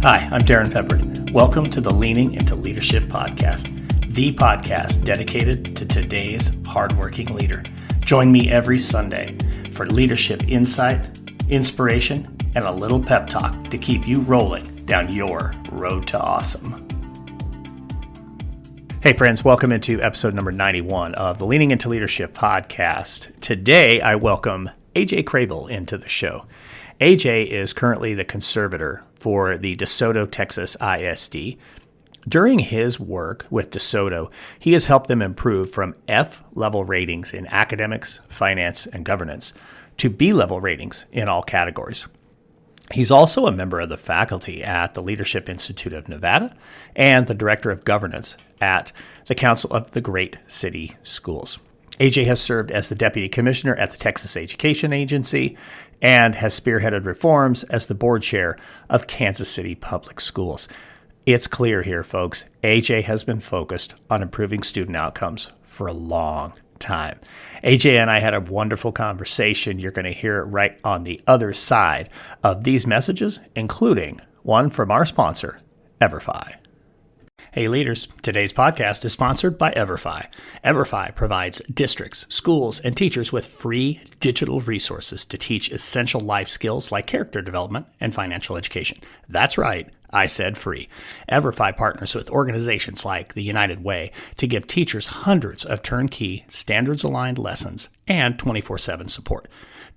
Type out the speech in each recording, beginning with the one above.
Hi, I'm Darrin Peppard. Welcome to the Leaning into Leadership podcast, the podcast dedicated to today's hardworking leader. Join me every Sunday for leadership insight, inspiration, and a little pep talk to keep you rolling down your road to awesome. Hey friends, welcome into episode number 91 of the Leaning into Leadership podcast. Today, I welcome AJ Crabill into the show. AJ is currently the Conservator for the DeSoto, Texas ISD. During his work with DeSoto, he has helped them improve from F-level ratings in academics, finance, and governance to B-level ratings in all categories. He's also a member of the faculty at the Leadership Institute of Nevada and the Director of Governance at the Council of the Great City Schools. AJ has served as the Deputy Commissioner at the Texas Education Agency and has spearheaded reforms as the Board Chair of Kansas City Public Schools. It's clear here, folks, AJ has been focused on improving student outcomes for a long time. AJ and I had a wonderful conversation. You're going to hear it right on the other side of these messages, including one from our sponsor, EverFi. Hey leaders, today's podcast is sponsored by EverFi. EverFi provides districts, schools, and teachers with free digital resources to teach essential life skills like character development and financial education. That's right, I said free. EverFi partners with organizations like the United Way to give teachers hundreds of turnkey, standards-aligned lessons and 24/7 support.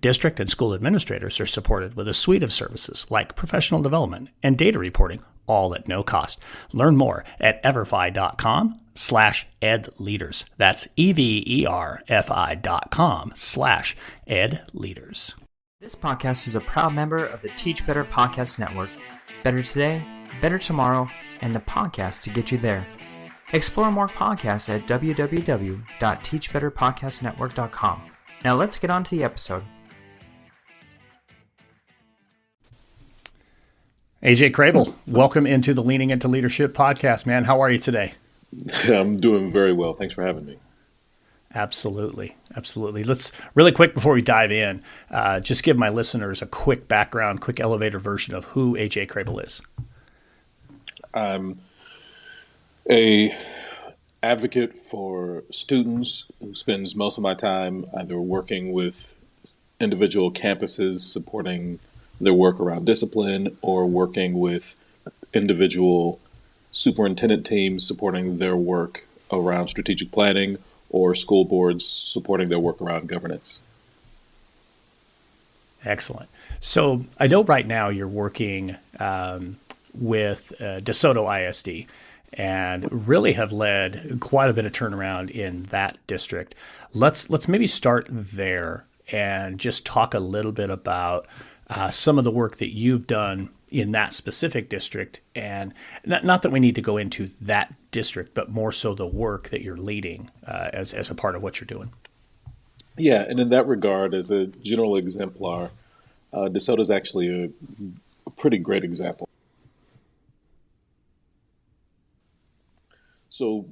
District and school administrators are supported with a suite of services like professional development and data reporting, all at no cost. Learn more at everfi.com/edleaders. That's everfi.com/edleaders. This podcast is a proud member of the Teach Better Podcast Network. Better today, better tomorrow, and the podcast to get you there. Explore more podcasts at www.teachbetterpodcastnetwork.com. Now let's get on to the episode. AJ Crabill, welcome into the Leaning into Leadership podcast, man. How are you today? I'm doing very well. Thanks for having me. Absolutely. Let's really quick before we dive in, just give my listeners a quick background, quick elevator version of who AJ Crabill is. I'm a advocate for students who spends most of my time either working with individual campuses supporting their work around discipline or working with individual superintendent teams supporting their work around strategic planning or school boards supporting their work around governance. Excellent. So I know right now you're working with DeSoto ISD and really have led quite a bit of turnaround in that district. Let's maybe start there and just talk a little bit about some of the work that you've done in that specific district, and not that we need to go into that district, but more so the work that you're leading as a part of what you're doing. Yeah, and in that regard, as a general exemplar, DeSoto is actually a pretty great example. So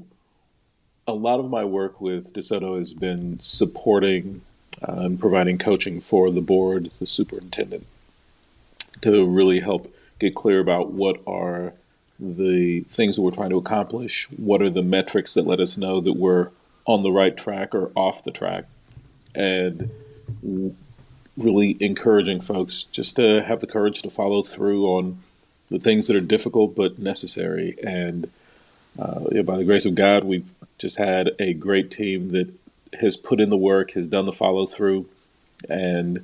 a lot of my work with DeSoto has been supporting and providing coaching for the board, the superintendent, to really help get clear about what are the things that we're trying to accomplish, what are the metrics that let us know that we're on the right track or off the track, and really encouraging folks just to have the courage to follow through on the things that are difficult but necessary. And by the grace of God, we've just had a great team that has put in the work, has done the follow through, and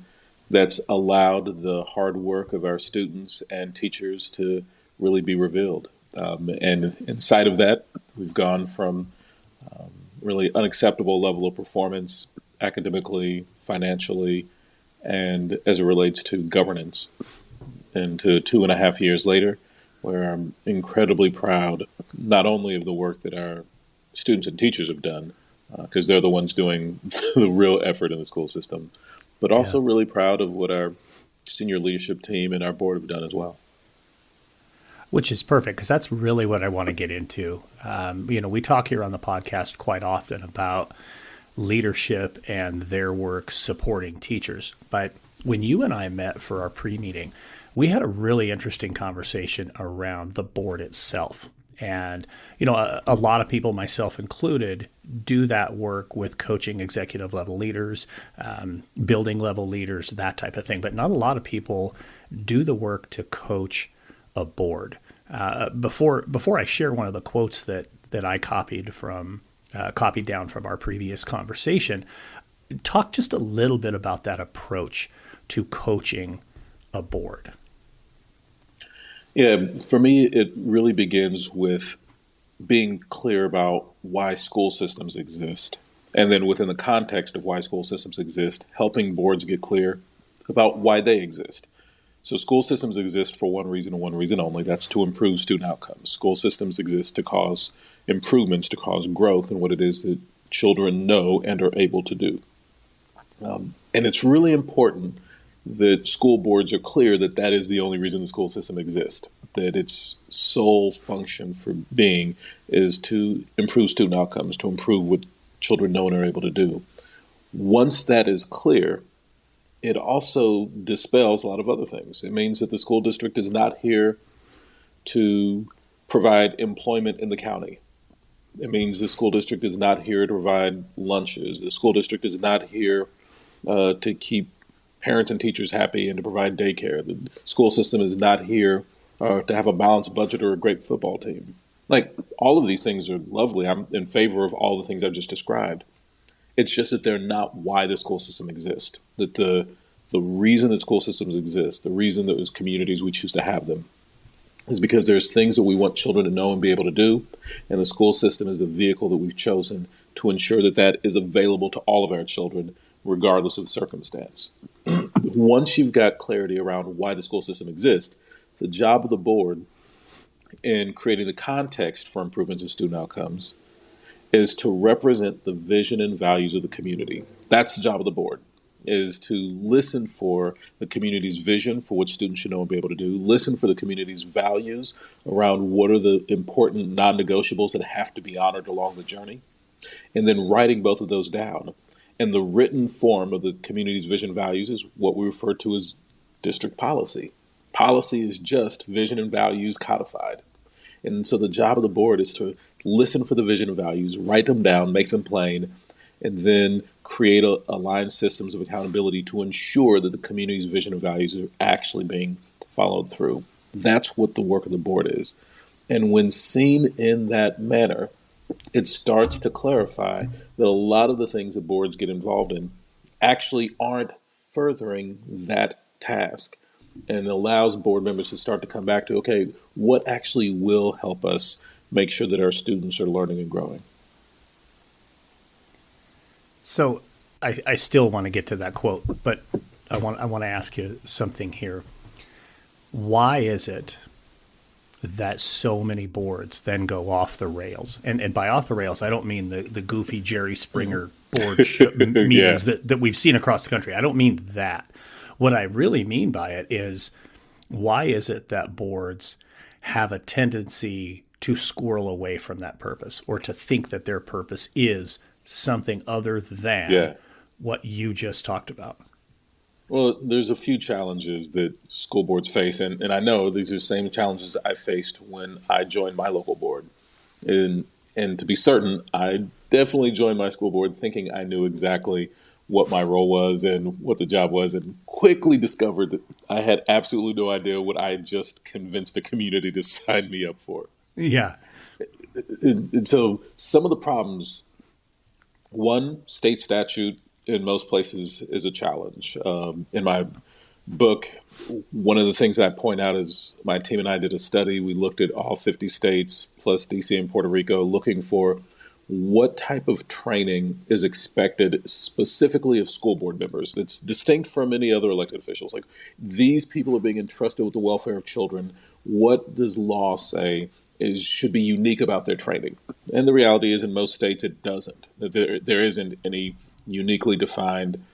that's allowed the hard work of our students and teachers to really be revealed. And inside of that, we've gone from really unacceptable level of performance academically, financially, and as it relates to governance, and to 2.5 years later, where I'm incredibly proud not only of the work that our students and teachers have done, because they're the ones doing the real effort in the school system, but also really proud of what our senior leadership team and our board have done as well. Which is perfect, because that's really what I want to get into. We talk here on the podcast quite often about leadership and their work supporting teachers, but when you and I met for our pre-meeting, we had a really interesting conversation around the board itself. And, a lot of people, myself included, do that work with coaching executive level leaders, building level leaders, that type of thing. But not a lot of people do the work to coach a board. Before I share one of the quotes that I copied down from our previous conversation, talk just a little bit about that approach to coaching a board. Yeah, for me, it really begins with being clear about why school systems exist. And then within the context of why school systems exist, helping boards get clear about why they exist. So school systems exist for one reason and one reason only. That's to improve student outcomes. School systems exist to cause improvements, to cause growth in what it is that children know and are able to do. And it's really important that school boards are clear that that is the only reason the school system exists, that its sole function for being is to improve student outcomes, to improve what children know and are able to do. Once that is clear, it also dispels a lot of other things. It means that the school district is not here to provide employment in the county. It means the school district is not here to provide lunches. The school district is not here to keep parents and teachers happy and to provide daycare. The school system is not here to have a balanced budget or a great football team. Like, all of these things are lovely. I'm in favor of all the things I've just described. It's just that they're not why the school system exists. That the reason that school systems exist, the reason that as communities we choose to have them, is because there's things that we want children to know and be able to do, and the school system is the vehicle that we've chosen to ensure that that is available to all of our children, regardless of the circumstance. Once you've got clarity around why the school system exists, the job of the board in creating the context for improvements in student outcomes is to represent the vision and values of the community. That's the job of the board, is to listen for the community's vision for what students should know and be able to do, listen for the community's values around what are the important non-negotiables that have to be honored along the journey, and then writing both of those down. And the written form of the community's vision values is what we refer to as district policy. Policy is just vision and values codified. And so the job of the board is to listen for the vision and values, write them down, make them plain, and then create aligned systems of accountability to ensure that the community's vision and values are actually being followed through. That's what the work of the board is. And when seen in that manner, it starts to clarify that a lot of the things that boards get involved in actually aren't furthering that task, and allows board members to start to come back to, okay, what actually will help us make sure that our students are learning and growing? So I still want to get to that quote, but I want to ask you something here. Why is it that so many boards then go off the rails? And by off the rails, I don't mean the goofy Jerry Springer board meetings that we've seen across the country. I don't mean that. What I really mean by it is, why is it that boards have a tendency to squirrel away from that purpose, or to think that their purpose is something other than what you just talked about? Well, there's a few challenges that school boards face, and I know these are the same challenges I faced when I joined my local board. And to be certain, I definitely joined my school board thinking I knew exactly what my role was and what the job was, and quickly discovered that I had absolutely no idea what I had just convinced the community to sign me up for. Yeah. And so some of the problems, one, state statute in most places is a challenge. In my book, one of the things I point out is my team and I did a study. We looked at all 50 states plus DC and Puerto Rico, looking for what type of training is expected specifically of school board members that's distinct from any other elected officials. Like, these people are being entrusted with the welfare of children. What does law say should be unique about their training? And the reality is, in most states, it doesn't. There isn't any uniquely defined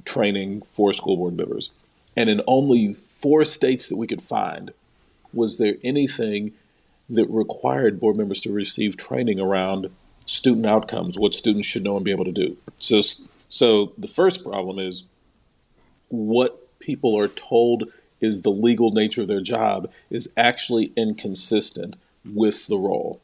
training for school board members. And in only 4 states that we could find, was there anything that required board members to receive training around student outcomes, what students should know and be able to do. So the first problem is, what people are told is the legal nature of their job is actually inconsistent with the role.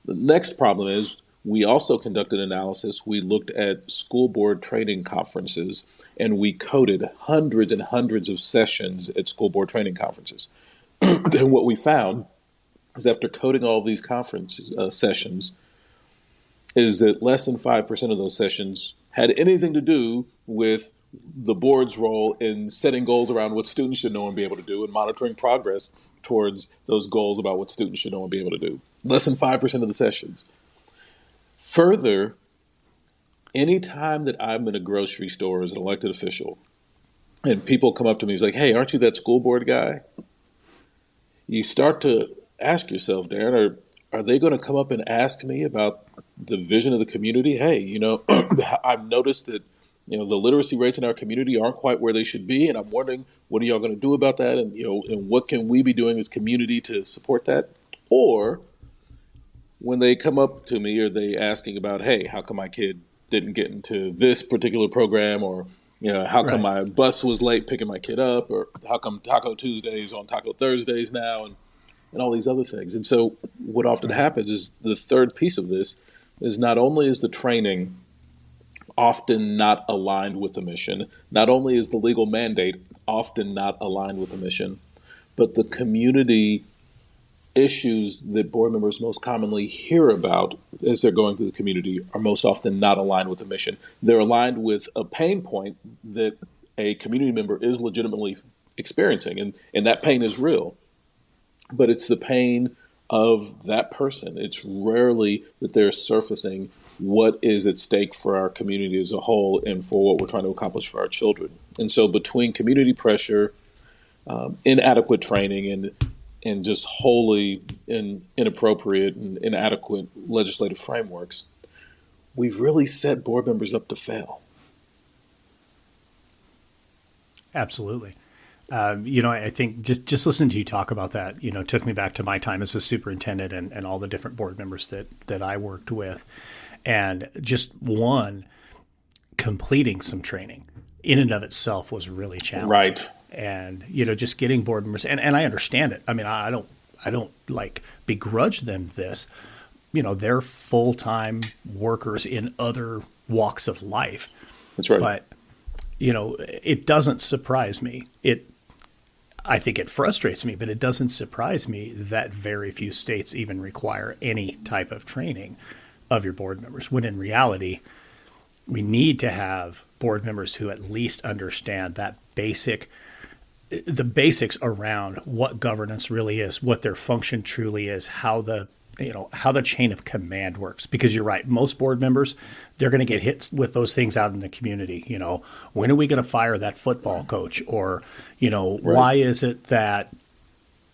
The next problem is we also conducted analysis. We looked at school board training conferences, and we coded hundreds and hundreds of sessions at school board training conferences. And what we found is after coding all of these conference sessions is that less than 5% of those sessions had anything to do with the board's role in setting goals around what students should know and be able to do and monitoring progress towards those goals about what students should know and be able to do. Less than 5% of the sessions. Further, anytime that I'm in a grocery store as an elected official and people come up to me and say, hey, aren't you that school board guy? You start to ask yourself, Darrin, are they going to come up and ask me about the vision of the community? Hey, I've noticed that the literacy rates in our community aren't quite where they should be, and I'm wondering what are y'all going to do about that, and what can we be doing as community to support that? Or when they come up to me, are they asking about, hey, how come my kid didn't get into this particular program, or how come my bus was late picking my kid up, or how come Taco Tuesdays on Taco Thursdays now, and all these other things. And so what often happens is the third piece of this is not only is the training often not aligned with the mission, not only is the legal mandate often not aligned with the mission, but the community issues that board members most commonly hear about as they're going through the community are most often not aligned with the mission. They're aligned with a pain point that a community member is legitimately experiencing, and that pain is real. But it's the pain of that person. It's rarely that they're surfacing what is at stake for our community as a whole and for what we're trying to accomplish for our children. And so between community pressure, inadequate training, and just wholly inappropriate and inadequate legislative frameworks, we've really set board members up to fail. Absolutely. I think just listening to you talk about that, took me back to my time as a superintendent and all the different board members that I worked with. And just completing some training in and of itself was really challenging. Right. And, just getting board members, and I understand it. I mean, I don't begrudge them this. They're full-time workers in other walks of life. That's right. But, it doesn't surprise me. I think it frustrates me, but it doesn't surprise me that very few states even require any type of training of your board members, when in reality, we need to have board members who at least understand the basics around what governance really is, what their function truly is, how the chain of command works. Because you're right, most board members, they're going to get hit with those things out in the community. When are we going to fire that football coach? Or, why is it that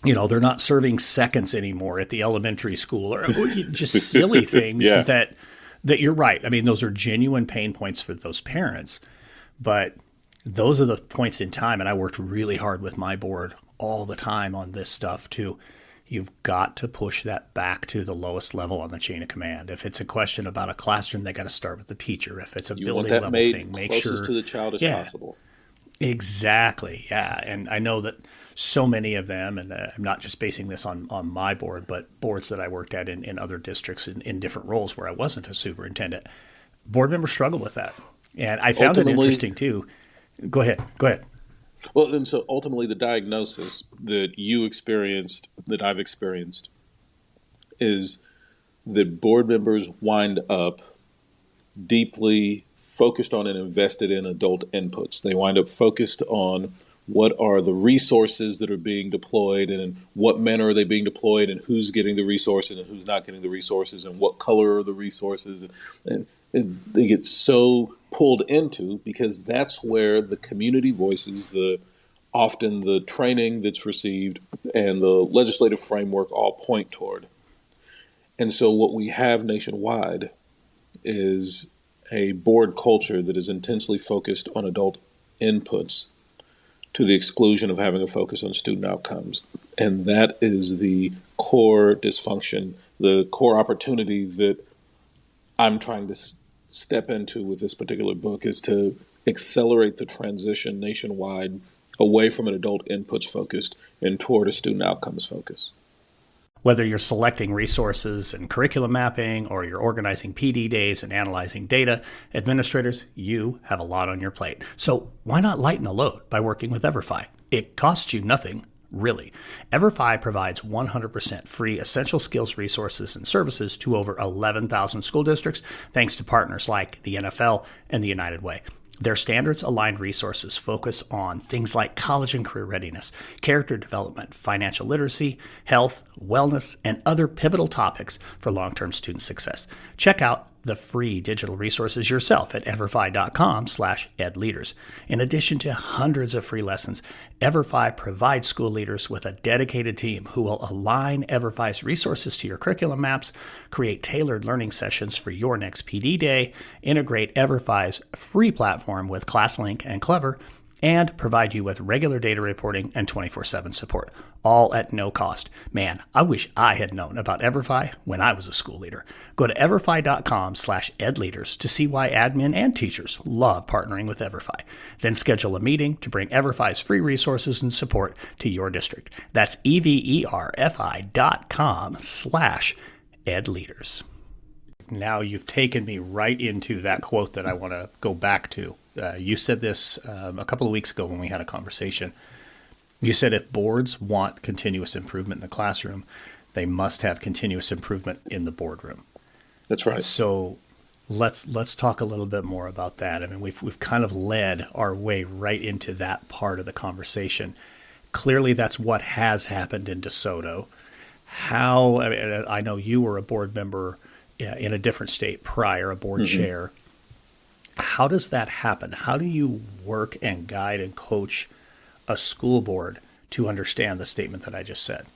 they're not serving seconds anymore at the elementary school, or just silly things that you're right. I mean, those are genuine pain points for those parents, but those are the points in time. And I worked really hard with my board all the time on this stuff too. You've got to push that back to the lowest level on the chain of command. If it's a question about a classroom, they got to start with the teacher. If it's a building level thing, make sure closest to the child as possible. Exactly. Yeah. And I know that so many of them, and I'm not just basing this on my board, but boards that I worked at in other districts in different roles where I wasn't a superintendent, board members struggle with that. And I found it interesting too. Go ahead. Well, and so ultimately the diagnosis that you experienced, that I've experienced, is that board members wind up deeply focused on and invested in adult inputs. They wind up focused on what are the resources that are being deployed, and in what manner are they being deployed, and who's getting the resources and who's not getting the resources, and what color are the resources. And they get so pulled into, because that's where the community voices, often the training that's received and the legislative framework all point toward. And so what we have nationwide is a board culture that is intensely focused on adult inputs to the exclusion of having a focus on student outcomes. And that is the core dysfunction, the core opportunity that I'm trying to step into with this particular book, is to accelerate the transition nationwide away from an adult inputs focused and toward a student outcomes focus. Whether you're selecting resources and curriculum mapping, or you're organizing PD days and analyzing data, administrators, you have a lot on your plate. So why not lighten the load by working with EverFi? It costs you nothing, really. EverFi provides 100% free essential skills resources and services to over 11,000 school districts, thanks to partners like the NFL and the United Way. Their standards-aligned resources focus on things like college and career readiness, character development, financial literacy, health, wellness, and other pivotal topics for long-term student success. Check out the free digital resources yourself at everfi.com/edleaders. In addition to hundreds of free lessons, EverFi provides school leaders with a dedicated team who will align EverFi's resources to your curriculum maps, create tailored learning sessions for your next PD day, integrate EverFi's free platform with ClassLink and Clever, and provide you with regular data reporting and 24/7 support, all at no cost. Man, I wish I had known about EverFi when I was a school leader. Go to everfi.com/edleaders to see why admin and teachers love partnering with EverFi. Then schedule a meeting to bring EverFi's free resources and support to your district. That's everfi.com/edleaders. Now you've taken me right into that quote that I want to go back to. You said this a couple of weeks ago when we had a conversation. You said if boards want continuous improvement in the classroom, they must have continuous improvement in the boardroom. That's right. So let's talk a little bit more about that. I mean, we've kind of led our way right into that part of the conversation. Clearly, that's what has happened in DeSoto. I know you were a board member in a different state prior, a board chair. How does that happen? How do you work and guide and coach a school board to understand the statement that I just said?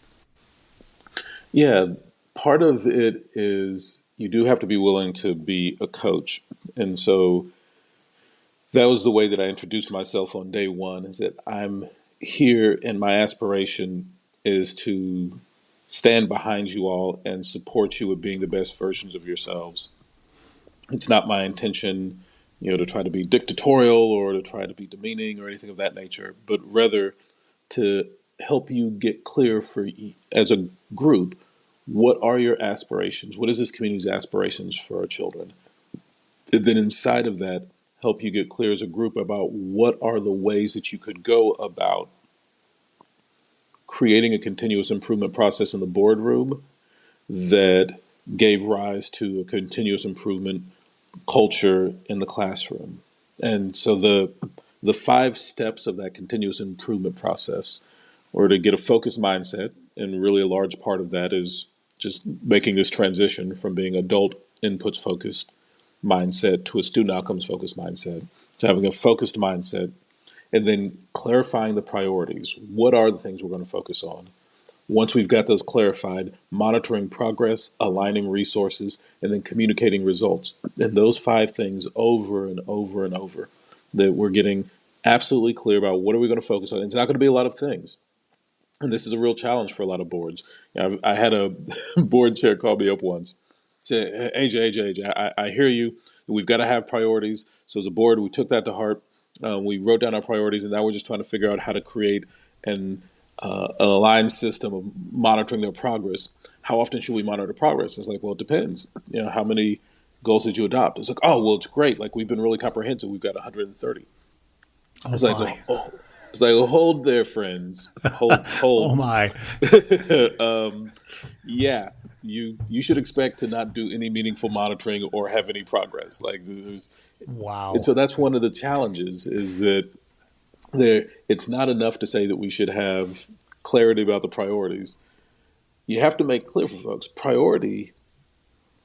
Yeah, part of it is you do have to be willing to be a coach. And so that was the way that I introduced myself on day one, is that I'm here and my aspiration is to stand behind you all and support you with being the best versions of yourselves. It's not my intention to try to be dictatorial or to try to be demeaning or anything of that nature, but rather to help you get clear as a group, what are your aspirations? What is this community's aspirations for our children? And then inside of that, help you get clear as a group about what are the ways that you could go about creating a continuous improvement process in the boardroom that gave rise to a continuous improvement culture in the classroom. And so the 5 steps of that continuous improvement process were to get a focused mindset, and really a large part of that is just making this transition from being adult inputs focused mindset to a student outcomes focused mindset, to having a focused mindset, and then clarifying the priorities. What are the things we're going to focus on? Once we've got those clarified, monitoring progress, aligning resources, and then communicating results. And those 5 things over and over and over, that we're getting absolutely clear about what are we going to focus on. It's not going to be a lot of things. And this is a real challenge for a lot of boards. I had a board chair call me up once. Say, AJ, I hear you. We've got to have priorities. So as a board, we took that to heart. We wrote down our priorities, and now we're just trying to figure out how to create an aligned system of monitoring their progress. How often should we monitor progress? It's like, well, it depends. How many goals did you adopt? It's like, oh, well, it's great. Like, we've been really comprehensive. We've got 130. It's like, hold there, friends. Hold. Oh my. Yeah, you should expect to not do any meaningful monitoring or have any progress. Wow. And so that's one of the challenges, is that it's not enough to say that we should have clarity about the priorities. You have to make clear for folks, priority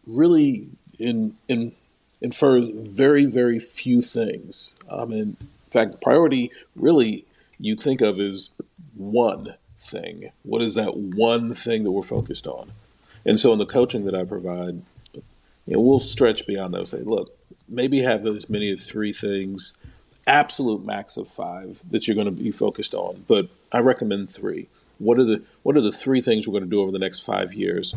really infers very, very few things. In fact, priority really you think of as one thing. What is that one thing that we're focused on? And so in the coaching that I provide, we'll stretch beyond those. Say, look, maybe have as many as 3 things, absolute max of 5 that you're going to be focused on. But I recommend 3. What are the 3 things we're going to do over the next 5 years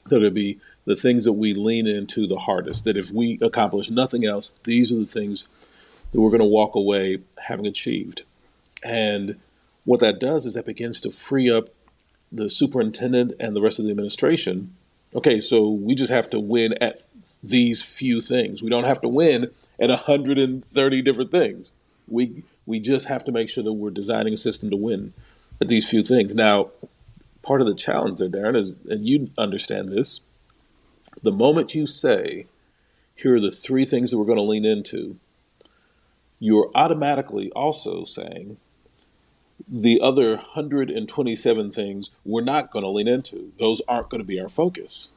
that will be the things that we lean into the hardest, that if we accomplish nothing else, these are the things that we're going to walk away having achieved. And what that does is that begins to free up the superintendent and the rest of the administration. Okay, so we just have to win at these few things. We don't have to win at 130 different things. We just have to make sure that we're designing a system to win at these few things. Now, part of the challenge there, Darrin, is, and you understand this, the moment you say, here are the three things that we're going to lean into, you're automatically also saying the other 127 things we're not going to lean into. Those aren't going to be our focus.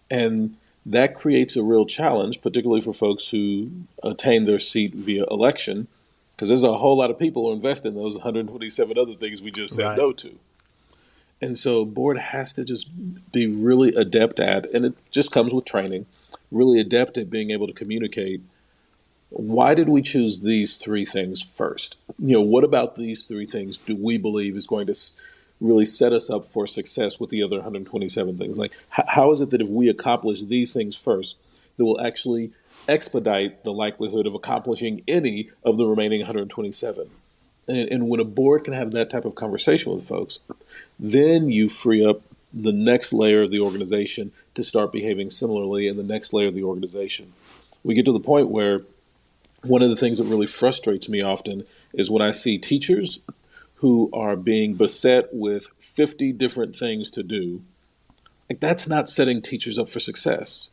And that creates a real challenge, particularly for folks who attain their seat via election, because there's a whole lot of people who invest in those 127 other things we just said no to. And so board has to just be really adept at, and it just comes with training, really adept at being able to communicate, why did we choose these three things first? What about these three things do we believe is going to really set us up for success with the other 127 things? Like, how is it that if we accomplish these things first, that will actually expedite the likelihood of accomplishing any of the remaining 127? And when a board can have that type of conversation with folks, then you free up the next layer of the organization to start behaving similarly, and the next layer of the organization. We get to the point where one of the things that really frustrates me often is when I see teachers who are being beset with 50 different things to do. Like, that's not setting teachers up for success.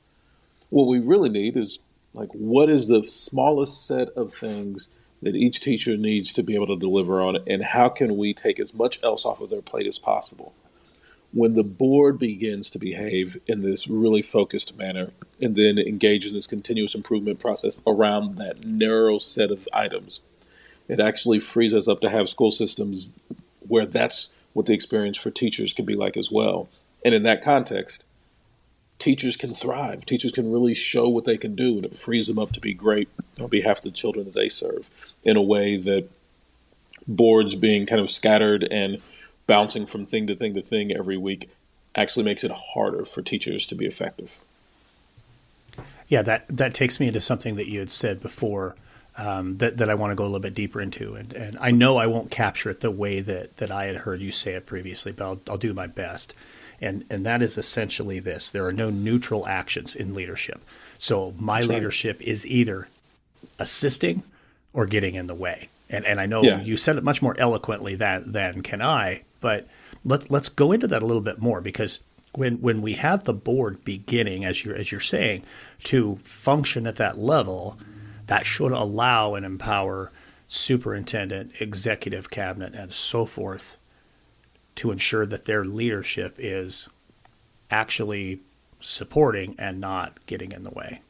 What we really need is, like, what is the smallest set of things that each teacher needs to be able to deliver on, and how can we take as much else off of their plate as possible? When the board begins to behave in this really focused manner and then engage in this continuous improvement process around that narrow set of items, it actually frees us up to have school systems where that's what the experience for teachers can be like as well. And in that context, teachers can thrive. Teachers can really show what they can do, and it frees them up to be great on behalf of the children that they serve in a way that boards being kind of scattered and bouncing from thing to thing to thing every week actually makes it harder for teachers to be effective. Yeah, that takes me into something that you had said before that I want to go a little bit deeper into. And I know I won't capture it the way that I had heard you say it previously, but I'll do my best. And that is essentially this. There are no neutral actions in leadership. So my leadership is either assisting or getting in the way. And I know you said it much more eloquently than can I, but let's go into that a little bit more, because when we have the board beginning, as you're saying, to function at that level, that should allow and empower superintendent, executive cabinet, and so forth to ensure that their leadership is actually supporting and not getting in the way.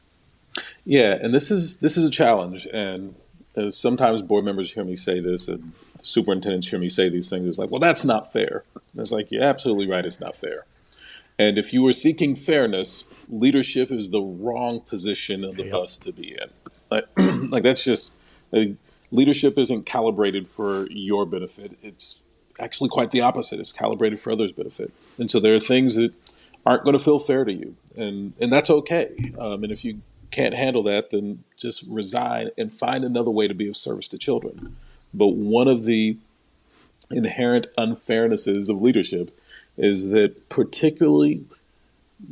Yeah, and this is a challenge, and sometimes board members hear me say this, and superintendents hear me say these things. It's like, well, that's not fair. And it's like, you're absolutely right, it's not fair. And if you were seeking fairness, leadership is the wrong position of the bus to be in. Like that's just, leadership isn't calibrated for your benefit. It's actually quite the opposite. It's calibrated for others' benefit. And so there are things that aren't going to feel fair to you, and that's okay. And if you can't handle that, then just resign and find another way to be of service to children. But one of the inherent unfairnesses of leadership is that, particularly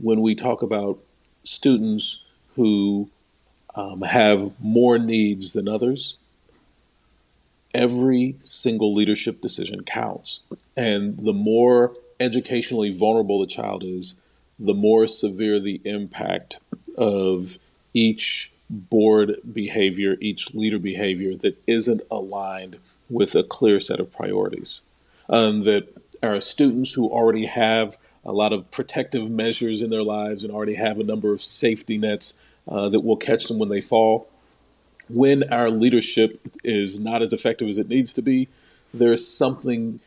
when we talk about students who have more needs than others, every single leadership decision counts. And the more educationally vulnerable the child is, the more severe the impact of each board behavior, each leader behavior that isn't aligned with a clear set of priorities. That are students who already have a lot of protective measures in their lives and already have a number of safety nets that will catch them when they fall. When our leadership is not as effective as it needs to be, there's something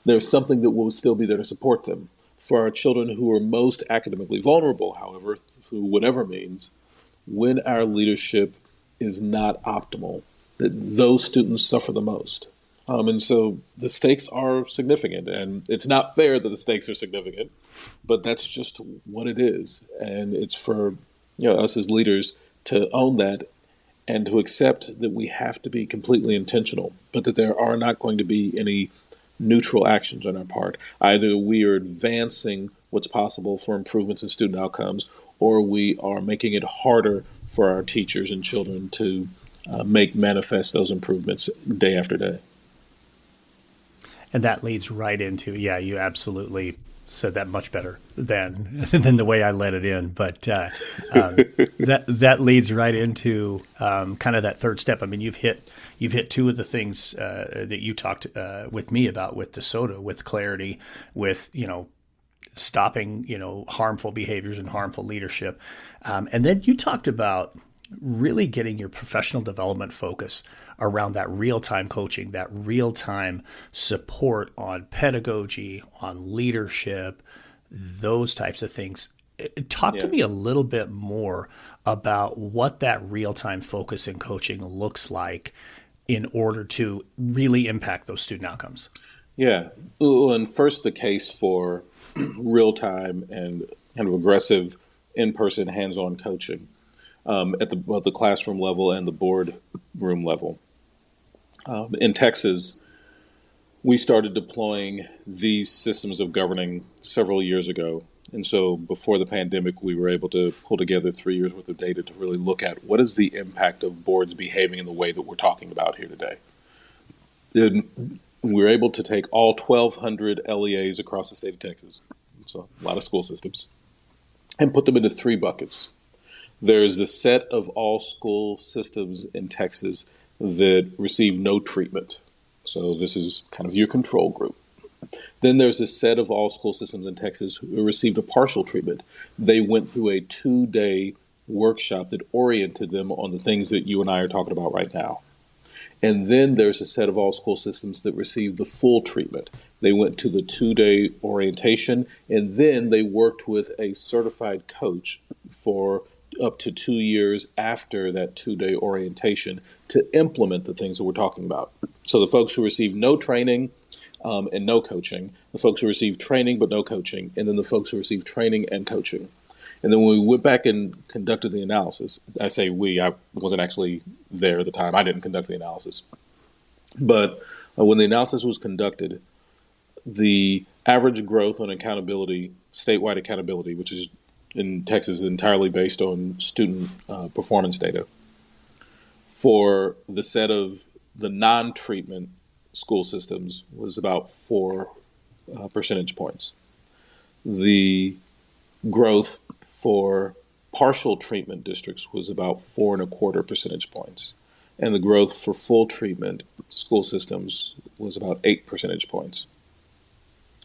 that will still be there to support them. For our children who are most academically vulnerable, however, through whatever means, when our leadership is not optimal, that those students suffer the most. And so the stakes are significant, and it's not fair that the stakes are significant, but that's just what it is. And it's for us as leaders to own that and to accept that we have to be completely intentional, but that there are not going to be any neutral actions on our part. Either we are advancing what's possible for improvements in student outcomes, or we are making it harder for our teachers and children to make manifest those improvements day after day. And that leads right into, you absolutely said that much better than the way I let it in. But that leads right into kind of that third step. I mean, you've hit two of the things that you talked with me about with DeSoto, with clarity, with stopping harmful behaviors and harmful leadership, and then you talked about really getting your professional development focus around that real-time coaching, that real-time support on pedagogy, on leadership, those types of things. Talk to me a little bit more about what that real-time focus in coaching looks like in order to really impact those student outcomes. Yeah. Well, and first, the case for real-time and kind of aggressive in-person hands-on coaching at both the classroom level and the board room level. In Texas, we started deploying these systems of governing several years ago. And so before the pandemic, we were able to pull together 3 years worth of data to really look at what is the impact of boards behaving in the way that we're talking about here today. And we were able to take all 1,200 LEAs across the state of Texas, so a lot of school systems, and put them into 3 buckets. There's the set of all school systems in Texas that receive no treatment. So this is kind of your control group. Then there's a set of all school systems in Texas who received a partial treatment. They went through a 2-day workshop that oriented them on the things that you and I are talking about right now. And then there's a set of all school systems that received the full treatment. They went to the 2-day orientation, and then they worked with a certified coach for up to 2 years after that 2-day orientation to implement the things that we're talking about. So the folks who received no training and no coaching, the folks who received training but no coaching, and then the folks who received training and coaching. And then when we went back and conducted the analysis, I say we, I wasn't actually there at the time. I didn't conduct the analysis. But when the analysis was conducted, the average growth on accountability, statewide accountability, which is in Texas entirely based on student performance data, for the set of the non-treatment school systems was about 4 percentage points. The growth for partial treatment districts was about 4.25 percentage points. And the growth for full treatment school systems was about 8 percentage points.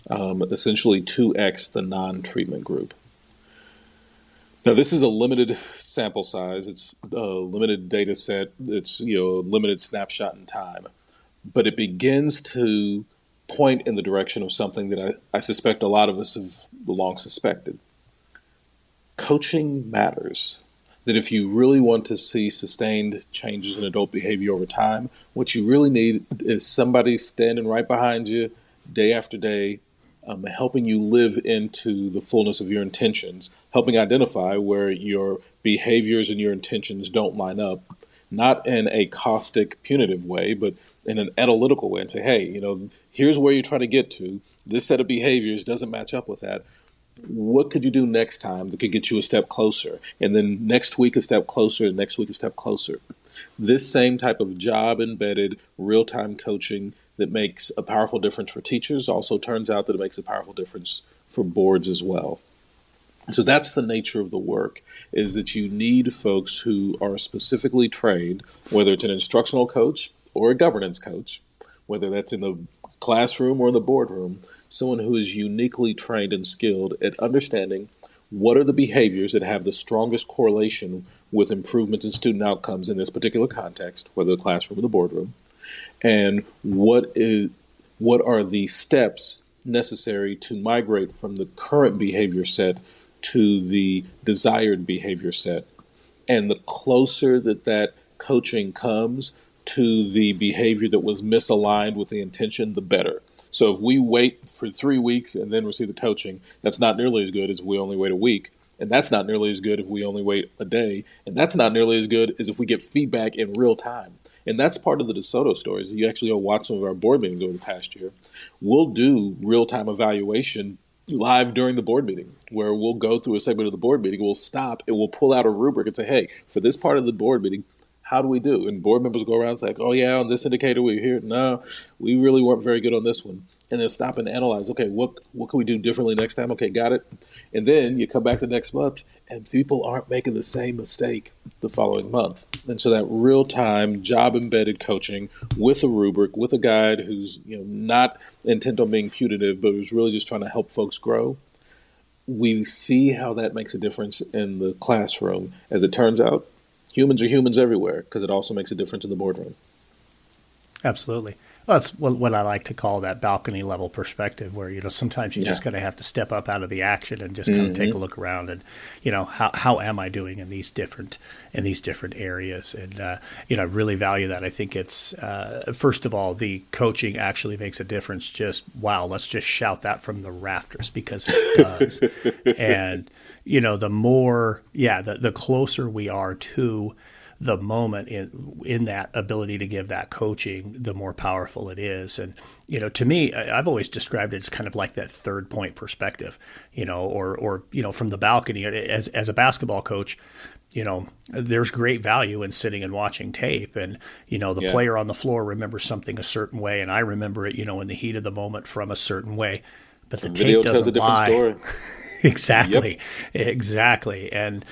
Essentially 2x the non-treatment group. Now, this is a limited sample size. It's a limited data set. It's, a limited snapshot in time. But it begins to point in the direction of something that I suspect a lot of us have long suspected. Coaching matters. That if you really want to see sustained changes in adult behavior over time, what you really need is somebody standing right behind you day after day, helping you live into the fullness of your intentions, helping identify where your behaviors and your intentions don't line up, not in a caustic, punitive way, but in an analytical way, and say, hey, here's where you're trying to get to. This set of behaviors doesn't match up with that. What could you do next time that could get you a step closer? And then next week a step closer, and next week a step closer. This same type of job-embedded, real-time coaching that makes a powerful difference for teachers also turns out that it makes a powerful difference for boards as well. So that's the nature of the work, is that you need folks who are specifically trained, whether it's an instructional coach or a governance coach, whether that's in the classroom or in the boardroom, someone who is uniquely trained and skilled at understanding what are the behaviors that have the strongest correlation with improvements in student outcomes in this particular context, whether the classroom or the boardroom, and what are the steps necessary to migrate from the current behavior set to the desired behavior set. And the closer that coaching comes to the behavior that was misaligned with the intention, the better. So if we wait for 3 weeks and then receive the coaching, that's not nearly as good as if we only wait a week And that's not nearly as good if we only wait a day. And that's not nearly as good as if we get feedback in real time. And that's part of the DeSoto stories. You actually go watch some of our board meetings over the past year. We'll do real-time evaluation live during the board meeting, where we'll go through a segment of the board meeting, we'll stop, and we'll pull out a rubric and say, hey, for this part of the board meeting, how do we do? And board members go around and say, oh, yeah, on this indicator we're here. No, we really weren't very good on this one. And they'll stop and analyze, okay, what can we do differently next time? Okay, got it. And then you come back the next month, and people aren't making the same mistake the following month. And so that real-time, job-embedded coaching with a rubric, with a guide who's not intent on being punitive, but who's really just trying to help folks grow, we see how that makes a difference in the classroom. As it turns out, humans are humans everywhere, because it also makes a difference in the boardroom. Absolutely. Well, that's what I like to call that balcony level perspective, where, sometimes you just kind of have to step up out of the action and just kind of take a look around and, how am I doing in these different areas? And, I really value that. I think it's, first of all, the coaching actually makes a difference. Let's just shout that from the rafters, because it does. And, the more, the closer we are to the moment in that ability to give that coaching, the more powerful it is. And, to me, I've always described it as kind of like that third point perspective, or from the balcony. As a basketball coach, there's great value in sitting and watching tape, and, the player on the floor remembers something a certain way, and I remember it, in the heat of the moment from a certain way, but the tape doesn't lie. Story. Exactly. Yep. Exactly. And,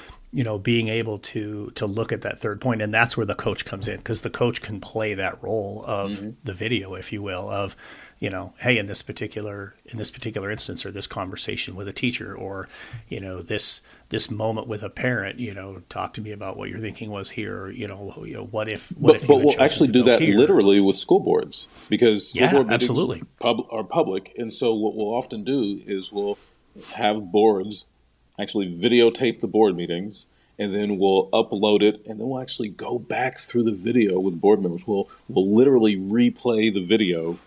being able to look at that third point, and that's where the coach comes in, because the coach can play that role of the video, if you will, of, hey, in this particular instance, or this conversation with a teacher, or, this moment with a parent, talk to me about what your thinking was here, or, what if but we'll actually do that here? Literally with school boards, because school board meetings absolutely are public. And so what we'll often do is we'll have boards actually videotape the board meetings, and then we'll upload it, and then we'll actually go back through the video with board members. We'll literally replay the video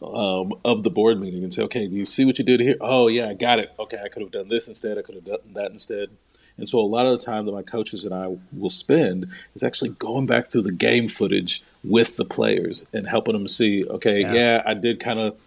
of the board meeting and say, okay, do you see what you did here? Oh, yeah, I got it. Okay, I could have done this instead. I could have done that instead. And so a lot of the time that my coaches and I will spend is actually going back through the game footage with the players and helping them see, okay, I did kind of,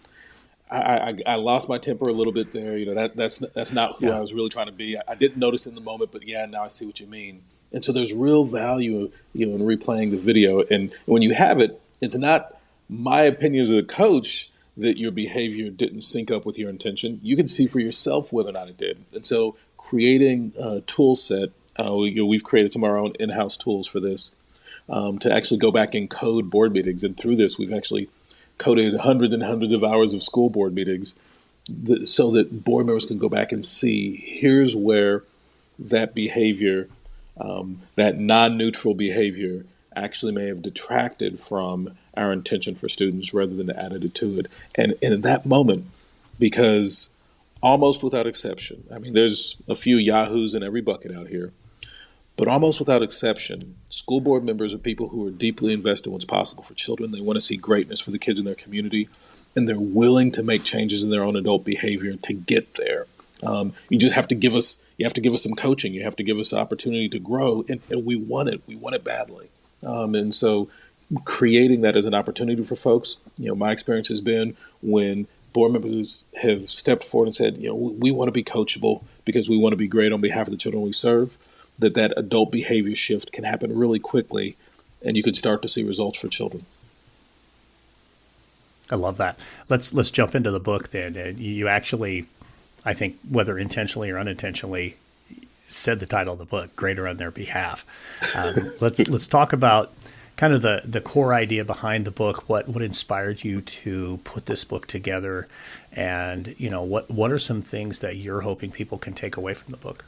I lost my temper a little bit there. That's not who I was really trying to be. I didn't notice in the moment, but now I see what you mean. And so there's real value, in replaying the video. And when you have it, it's not my opinion as a coach that your behavior didn't sync up with your intention. You can see for yourself whether or not it did. And so creating a tool set, we've created some of our own in-house tools for this, to actually go back and code board meetings. And through this, we've actually coded hundreds and hundreds of hours of school board meetings so that board members can go back and see, here's where that behavior, that non-neutral behavior, actually may have detracted from our intention for students rather than added it to it. And in that moment, because almost without exception, I mean, there's a few yahoos in every bucket out here, but almost without exception, school board members are people who are deeply invested in what's possible for children. They want to see greatness for the kids in their community, and they're willing to make changes in their own adult behavior to get there. You just have to give us some coaching. You have to give us the opportunity to grow, and we want it. We want it badly. And so creating that as an opportunity for folks, my experience has been when board members have stepped forward and said, we want to be coachable because we want to be great on behalf of the children we serve, that adult behavior shift can happen really quickly, and you can start to see results for children. I love that. Let's jump into the book then. You actually, I think, whether intentionally or unintentionally, said the title of the book, Greater on Their Behalf. Let's talk about kind of the core idea behind the book, what inspired you to put this book together, and what are some things that you're hoping people can take away from the book?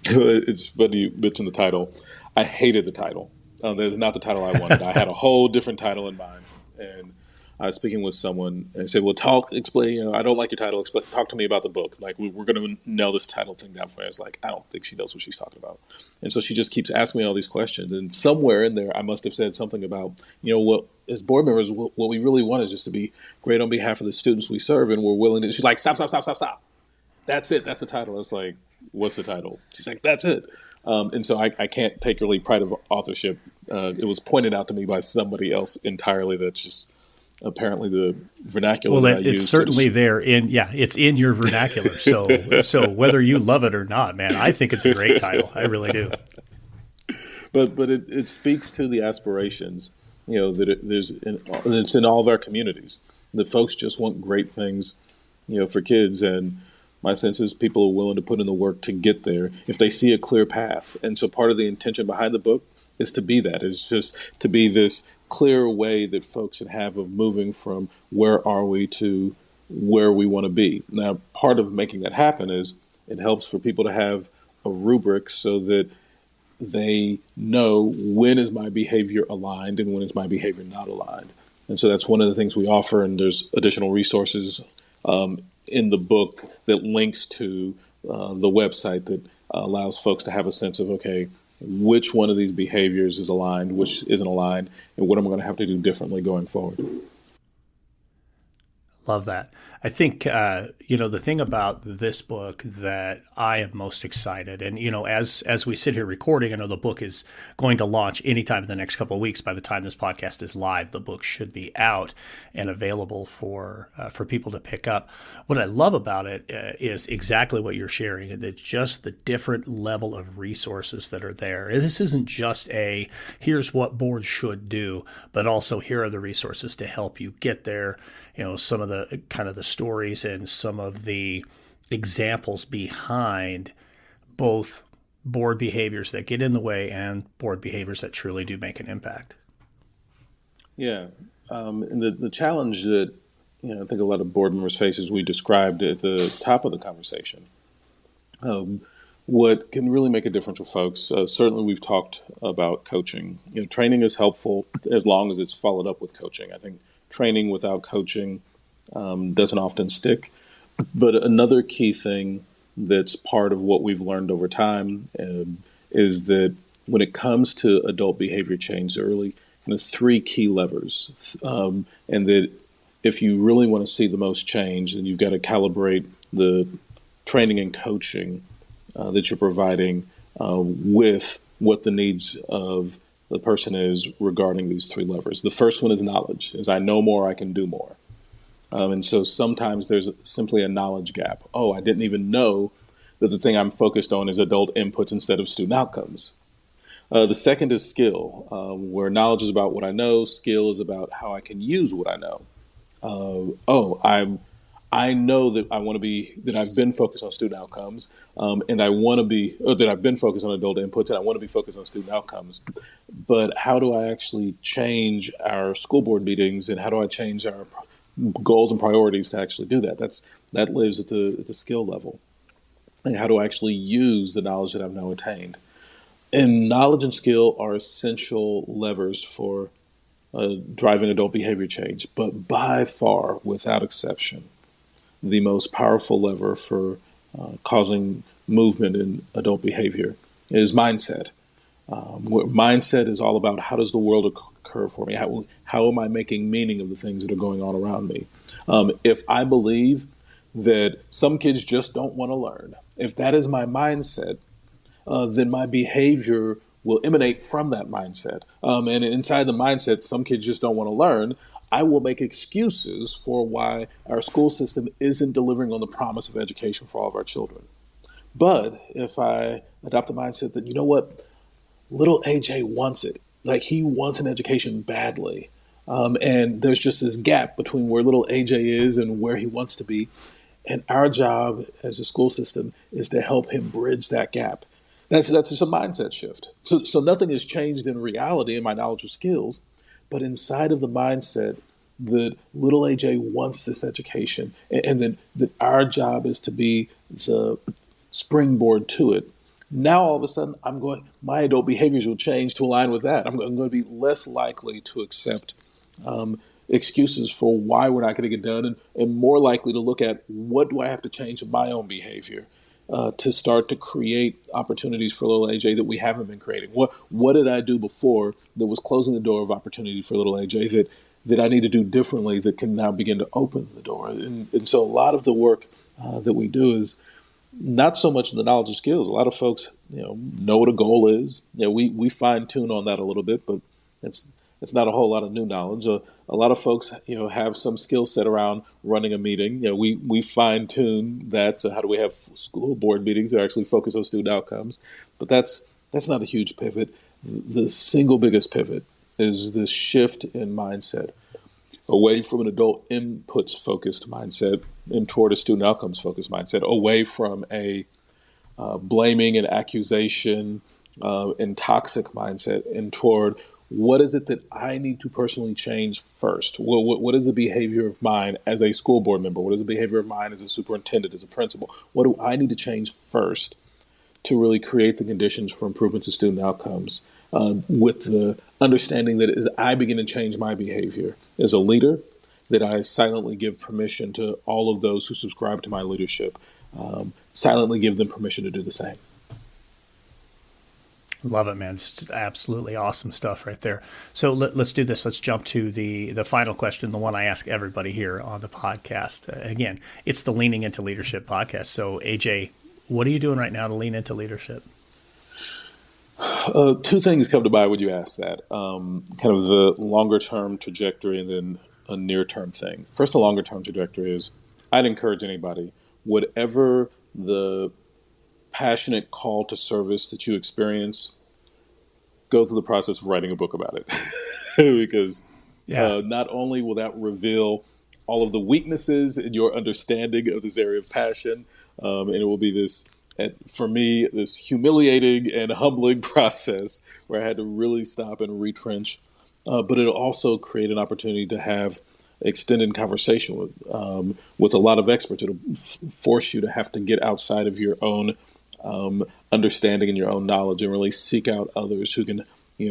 It's funny you mentioned the title. I hated the title. That's not the title I wanted. I had a whole different title in mind, and I was speaking with someone and I said, well, explain, I don't like your title. Talk to me about the book. Like, we're going to nail this title thing down for you. I was like, I don't think she knows what she's talking about. And so she just keeps asking me all these questions. And somewhere in there, I must have said something about, what as board members, what we really want is just to be great on behalf of the students we serve. And we're willing to, she's like, stop. That's it. That's the title. It's like, what's the title? She's like, that's it. And so I can't take really pride of authorship. It was pointed out to me by somebody else entirely. That's just apparently the vernacular that I use. It's certainly there it's in your vernacular. So whether you love it or not, man, I think it's a great title. I really do. But it speaks to the aspirations, that it's in all of our communities. The folks just want great things, for kids. And my sense is people are willing to put in the work to get there if they see a clear path. And so part of the intention behind the book is to be that, is just to be this clear way that folks should have of moving from where are we to where we want to be. Now, part of making that happen is it helps for people to have a rubric so that they know when is my behavior aligned and when is my behavior not aligned. And so that's one of the things we offer, and there's additional resources in the book that links to the website that allows folks to have a sense of, okay, which one of these behaviors is aligned, which isn't aligned, and what am I going to have to do differently going forward. Love that. I think, the thing about this book that I am most excited, and, as we sit here recording, I know the book is going to launch anytime in the next couple of weeks. By the time this podcast is live, the book should be out and available for people to pick up. What I love about it is exactly what you're sharing, and that just the different level of resources that are there. This isn't just here's what boards should do, but also here are the resources to help you get there. Some of the kind of the stories and some of the examples behind both board behaviors that get in the way and board behaviors that truly do make an impact. Yeah. And the challenge that, I think a lot of board members face, as we described at the top of the conversation, what can really make a difference for folks. Certainly we've talked about coaching. Training is helpful as long as it's followed up with coaching. I think training without coaching doesn't often stick. But another key thing that's part of what we've learned over time is that when it comes to adult behavior change, there are really kind of three key levers. And that if you really want to see the most change, then you've got to calibrate the training and coaching that you're providing with what the needs of the person is regarding these three levers. The first one is knowledge. As I know more, I can do more. And so sometimes there's simply a knowledge gap. Oh, I didn't even know that the thing I'm focused on is adult inputs instead of student outcomes. The second is skill, where knowledge is about what I know, skill is about how I can use what I know. I know that I want to be, that I've been focused on student outcomes, and I want to be, that I've been focused on adult inputs, and I want to be focused on student outcomes. But how do I actually change our school board meetings, and how do I change our goals and priorities to actually do that? That lives at the skill level. And how do I actually use the knowledge that I've now attained? And knowledge and skill are essential levers for driving adult behavior change, but by far, without exception, the most powerful lever for causing movement in adult behavior is mindset. Mindset is all about how does the world occur for me? How am I making meaning of the things that are going on around me? If I believe that some kids just don't want to learn, if that is my mindset, then my behavior will emanate from that mindset. And inside the mindset, some kids just don't want to learn. I will make excuses for why our school system isn't delivering on the promise of education for all of our children. But if I adopt the mindset that, you know what, little AJ wants it, like he wants an education badly. And there's just this gap between where little AJ is and where he wants to be. And our job as a school system is to help him bridge that gap. That's just a mindset shift. So nothing has changed in reality in my knowledge or skills, but inside of the mindset that little AJ wants this education, and then that our job is to be the springboard to it. Now all of a sudden, my adult behaviors will change to align with that. I'm going to be less likely to accept excuses for why we're not going to get done, and more likely to look at what do I have to change in my own behavior to start to create opportunities for little AJ that we haven't been creating. What did I do before that was closing the door of opportunity for little AJ that I need to do differently that can now begin to open the door? And so a lot of the work that we do is not so much the knowledge of skills. A lot of folks, know what a goal is. We fine tune on that a little bit, but it's not a whole lot of new knowledge. A lot of folks, have some skill set around running a meeting. We fine tune that. So how do we have school board meetings that actually focus on student outcomes? But that's not a huge pivot. The single biggest pivot is this shift in mindset away from an adult inputs focused mindset and toward a student outcomes focused mindset, away from a blaming and accusation and toxic mindset, and toward what is it that I need to personally change first? What is the behavior of mine as a school board member? What is the behavior of mine as a superintendent, as a principal? What do I need to change first to really create the conditions for improvements in student outcomes, with the understanding that as I begin to change my behavior as a leader, that I silently give permission to all of those who subscribe to my leadership, silently give them permission to do the same. Love it, man. It's absolutely awesome stuff right there. So let's do this. Let's jump to the final question, the one I ask everybody here on the podcast. Again, it's the Leaning Into Leadership podcast. So AJ, what are you doing right now to lean into leadership? Two things come to mind when you ask that. Kind of the longer term trajectory and then a near term thing. First, the longer term trajectory is I'd encourage anybody, whatever the passionate call to service that you experience, go through the process of writing a book about it. Because not only will that reveal all of the weaknesses in your understanding of this area of passion, and it will be this, for me, this humiliating and humbling process where I had to really stop and retrench. But it'll also create an opportunity to have extended conversation with a lot of experts. It'll force you to have to get outside of your own understanding and your own knowledge and really seek out others who can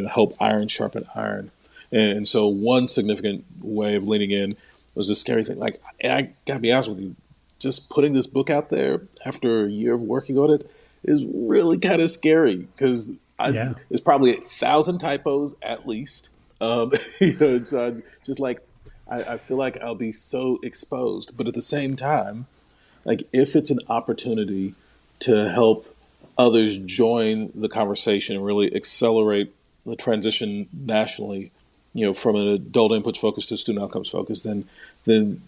help iron sharpen iron. And so one significant way of leaning in was this scary thing. Like, I gotta be honest with you, just putting this book out there after a year of working on it is really kind of scary because there's probably 1,000 typos at least. So I'm just like, I feel like I'll be so exposed. But at the same time, like, if it's an opportunity to help others join the conversation and really accelerate the transition nationally, from an adult inputs focus to student outcomes focus, then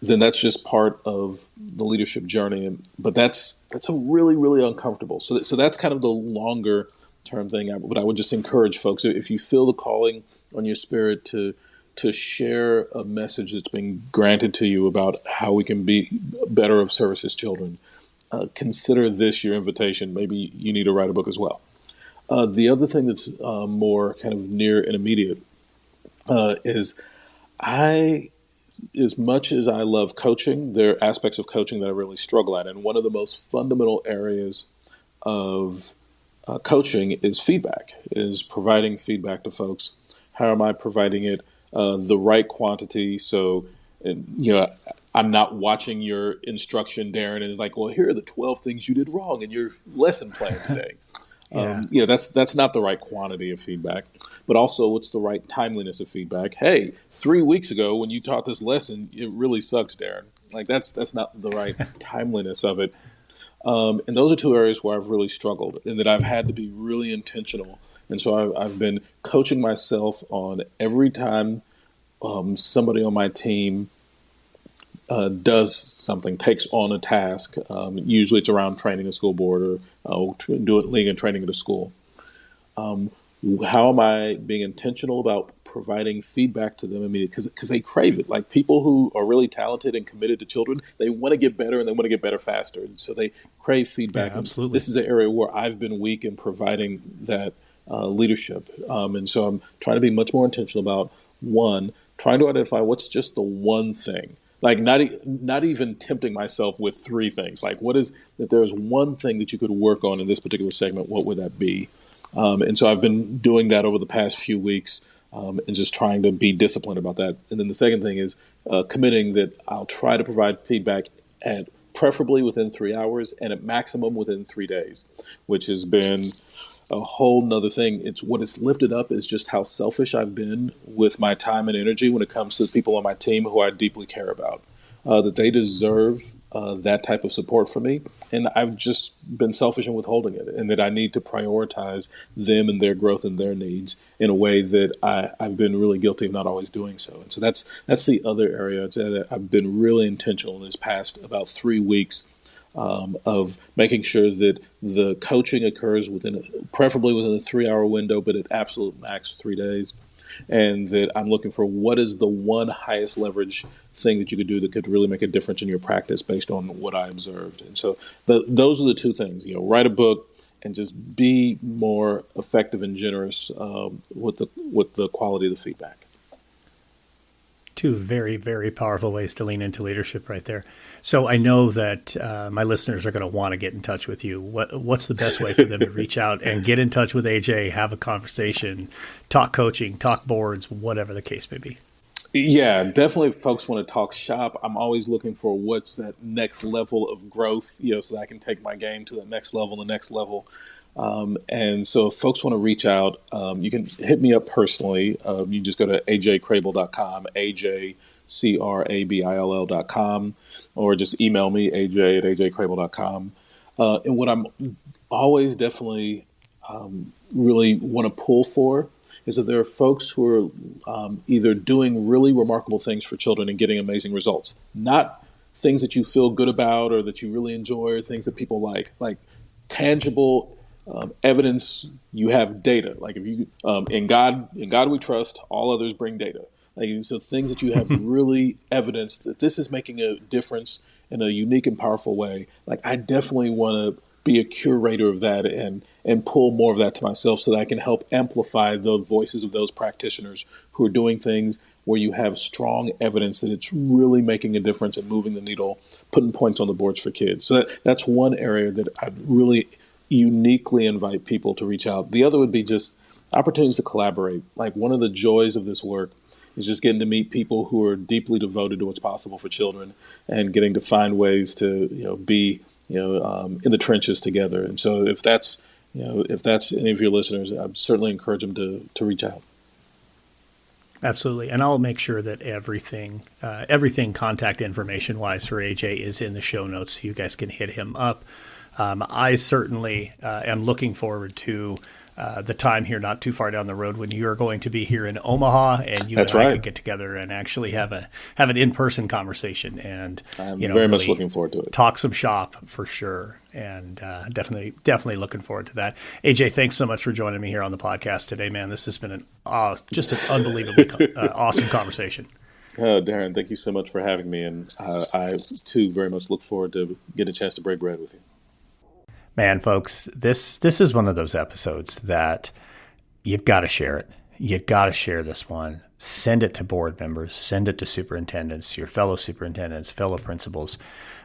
that's just part of the leadership journey. But that's a really, really uncomfortable. So that's kind of the longer term thing. But I would just encourage folks, if you feel the calling on your spirit to share a message that's being granted to you about how we can be better of service as children, consider this your invitation. Maybe you need to write a book as well. The other thing that's more kind of near and immediate is as much as I love coaching, there are aspects of coaching that I really struggle at. And one of the most fundamental areas of coaching is feedback, is providing feedback to folks. How am I providing it the right quantity? So, I'm not watching your instruction, Darrin, and it's like, well, here are the 12 things you did wrong in your lesson plan today. That's not the right quantity of feedback, but also what's the right timeliness of feedback. Hey, 3 weeks ago when you taught this lesson, it really sucks, Darrin. Like that's not the right timeliness of it. And those are two areas where I've really struggled and that I've had to be really intentional. And so I've been coaching myself on every time somebody on my team does something, takes on a task. Usually it's around training a school board or leading and training at a school. How am I being intentional about providing feedback to them immediately? Because they crave it. Like, people who are really talented and committed to children, they want to get better and they want to get better faster. And so they crave feedback. Yeah, absolutely. This is an area where I've been weak in providing that leadership. And so I'm trying to be much more intentional about, one, trying to identify what's just the one thing. Like, not even tempting myself with three things. Like, what is, if there's one thing that you could work on in this particular segment, what would that be? And so I've been doing that over the past few weeks and just trying to be disciplined about that. And then the second thing is committing that I'll try to provide feedback at preferably within 3 hours and at maximum within 3 days, which has been a whole nother thing. It's what it's lifted up is just how selfish I've been with my time and energy when it comes to the people on my team who I deeply care about, that they deserve that type of support for me. And I've just been selfish in withholding it, and that I need to prioritize them and their growth and their needs in a way that I've been really guilty of not always doing so. And so that's the other area I'd say that I've been really intentional this past about 3 weeks of making sure that the coaching occurs preferably within a 3-hour window, but at absolute max 3 days. And that I'm looking for what is the one highest leverage thing that you could do that could really make a difference in your practice based on what I observed. And so those are the two things, write a book and just be more effective and generous with the quality of the feedback. Two very, very powerful ways to lean into leadership right there. So I know that my listeners are going to want to get in touch with you. What's the best way for them to reach out and get in touch with AJ, have a conversation, talk coaching, talk boards, whatever the case may be? Yeah, definitely if folks want to talk shop, I'm always looking for what's that next level of growth, so that I can take my game to the next level. And so if folks want to reach out, you can hit me up personally. You just go to ajcrabill.com, AJCrabill.com, or just email me, aj@ajcrabill.com. And what I'm always definitely really want to pull for is that there are folks who are either doing really remarkable things for children and getting amazing results, not things that you feel good about or that you really enjoy or things that people like tangible evidence. You have data. Like if you in God we trust. All others bring data. So things that you have really evidence that this is making a difference in a unique and powerful way. Like I definitely want to be a curator of that and pull more of that to myself so that I can help amplify the voices of those practitioners who are doing things where you have strong evidence that it's really making a difference and moving the needle, putting points on the boards for kids. So that's one area that I'd really uniquely invite people to reach out. The other would be just opportunities to collaborate. Like one of the joys of this work is just getting to meet people who are deeply devoted to what's possible for children and getting to find ways to be in the trenches together. And so if that's any of your listeners, I'd certainly encourage them to reach out. Absolutely. And I'll make sure that everything contact information wise for AJ is in the show notes so you guys can hit him up. I certainly am looking forward to the time here not too far down the road when you're going to be here in Omaha and I could get together and actually have an in-person conversation. And I'm very much looking forward to it. Talk some shop for sure. And definitely looking forward to that. AJ, thanks so much for joining me here on the podcast today, man. This has been just an unbelievably awesome conversation. Darrin, thank you so much for having me. And I, too, very much look forward to getting a chance to break bread with you. Man, folks, this is one of those episodes that you've got to share it. You've got to share this one. Send it to board members. Send it to superintendents, your fellow superintendents, fellow principals.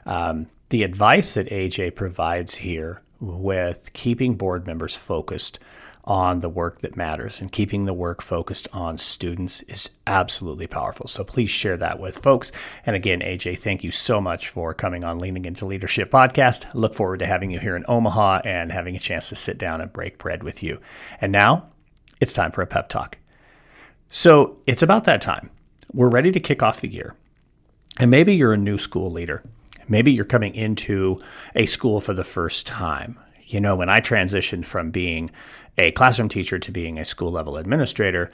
The advice that AJ provides here with keeping board members focused on the work that matters and keeping the work focused on students is absolutely powerful. So please share that with folks. And again, AJ, thank you so much for coming on Leaning Into Leadership podcast. Look forward to having you here in Omaha and having a chance to sit down and break bread with you. And now it's time for a pep talk. So it's about that time. We're ready to kick off the year. And maybe you're a new school leader. Maybe you're coming into a school for the first time. When I transitioned from being a classroom teacher to being a school level administrator,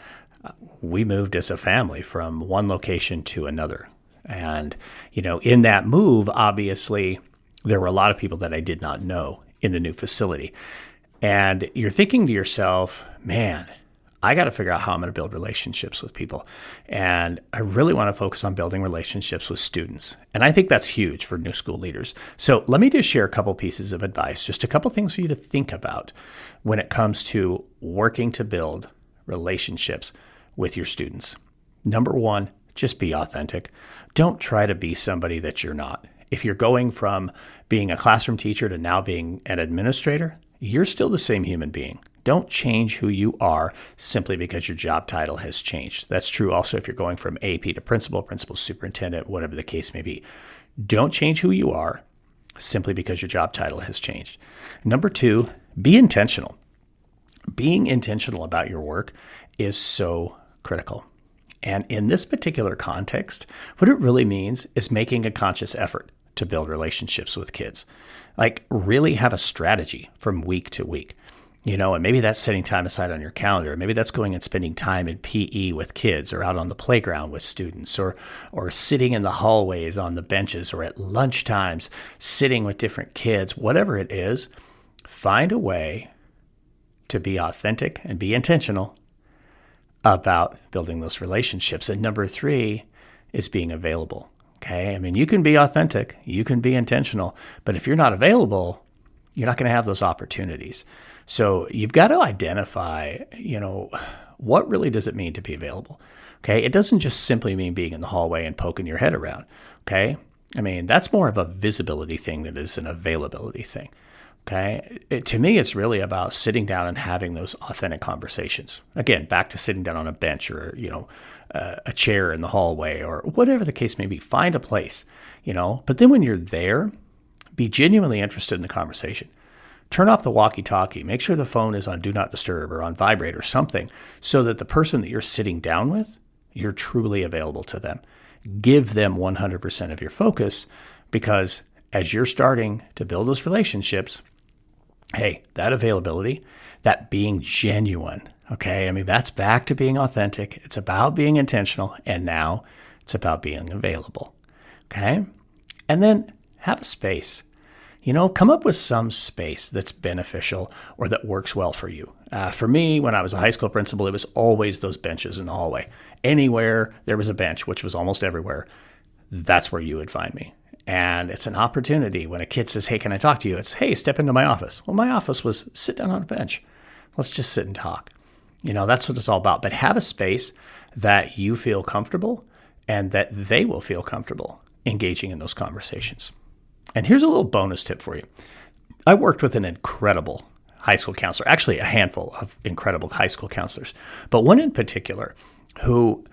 we moved as a family from one location to another. And, in that move, obviously, there were a lot of people that I did not know in the new facility. And you're thinking to yourself, man, I got to figure out how I'm going to build relationships with people. And I really want to focus on building relationships with students. And I think that's huge for new school leaders. So let me just share a couple pieces of advice, just a couple things for you to think about when it comes to working to build relationships with your students. Number one, just be authentic. Don't try to be somebody that you're not. If you're going from being a classroom teacher to now being an administrator, you're still the same human being. Don't change who you are simply because your job title has changed. That's true also if you're going from AP to principal superintendent, whatever the case may be. Don't change who you are simply because your job title has changed. Number two, be intentional. Being intentional about your work is so critical. And in this particular context, what it really means is making a conscious effort. to build relationships with kids. Like, really have a strategy from week to week. And maybe that's setting time aside on your calendar. Maybe that's going and spending time in PE with kids, or out on the playground with students, or sitting in the hallways on the benches, or at lunch times sitting with different kids. Whatever it is, find a way to be authentic and be intentional about building those relationships. And number 3 is being available. Okay. I mean, you can be authentic, you can be intentional, but if you're not available, you're not going to have those opportunities. So you've got to identify, what really does it mean to be available? Okay. It doesn't just simply mean being in the hallway and poking your head around. Okay. I mean, that's more of a visibility thing than it is an availability thing. Okay. To me, it's really about sitting down and having those authentic conversations. Again, back to sitting down on a bench, or, a chair in the hallway, or whatever the case may be. Find a place, but then when you're there, be genuinely interested in the conversation. Turn off the walkie-talkie. Make sure the phone is on Do Not Disturb or on vibrate or something, so that the person that you're sitting down with, you're truly available to them. Give them 100% of your focus, because as you're starting to build those relationships, hey, that availability, that being genuine, okay? I mean, that's back to being authentic. It's about being intentional, and now it's about being available, okay? And then have a space. Come up with some space that's beneficial or that works well for you. For me, when I was a high school principal, it was always those benches in the hallway. Anywhere there was a bench, which was almost everywhere, that's where you would find me. And it's an opportunity when a kid says, hey, can I talk to you? It's, hey, step into my office. Well, my office was sit down on a bench. Let's just sit and talk. That's what it's all about. But have a space that you feel comfortable and that they will feel comfortable engaging in those conversations. And here's a little bonus tip for you. I worked with an incredible high school counselor, actually a handful of incredible high school counselors, but one in particular who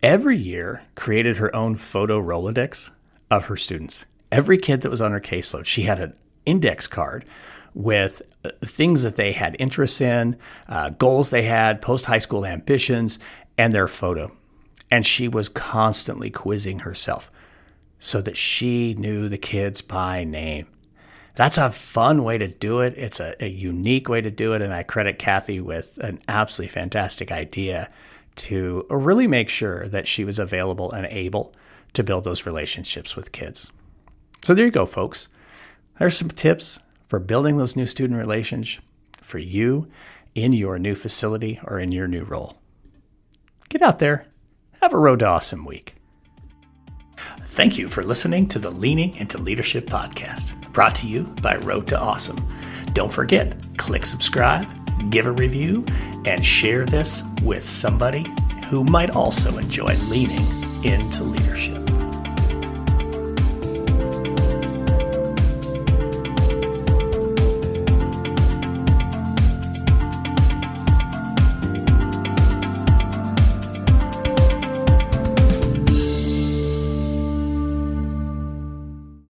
every year created her own photo Rolodex of her students. Every kid that was on her caseload, she had an index card with things that they had interests in, goals they had, post-high school ambitions, and their photo. And she was constantly quizzing herself so that she knew the kids by name. That's a fun way to do it. It's a unique way to do it. And I credit Kathy with an absolutely fantastic idea to really make sure that she was available and able to build those relationships with kids. So there you go, folks. There's some tips for building those new student relations for you in your new facility or in your new role. Get out there. Have a Road to Awesome week. Thank you for listening to the Leaning into Leadership podcast, brought to you by Road to Awesome. Don't forget, click subscribe, give a review, and share this with somebody who might also enjoy leaning into leadership.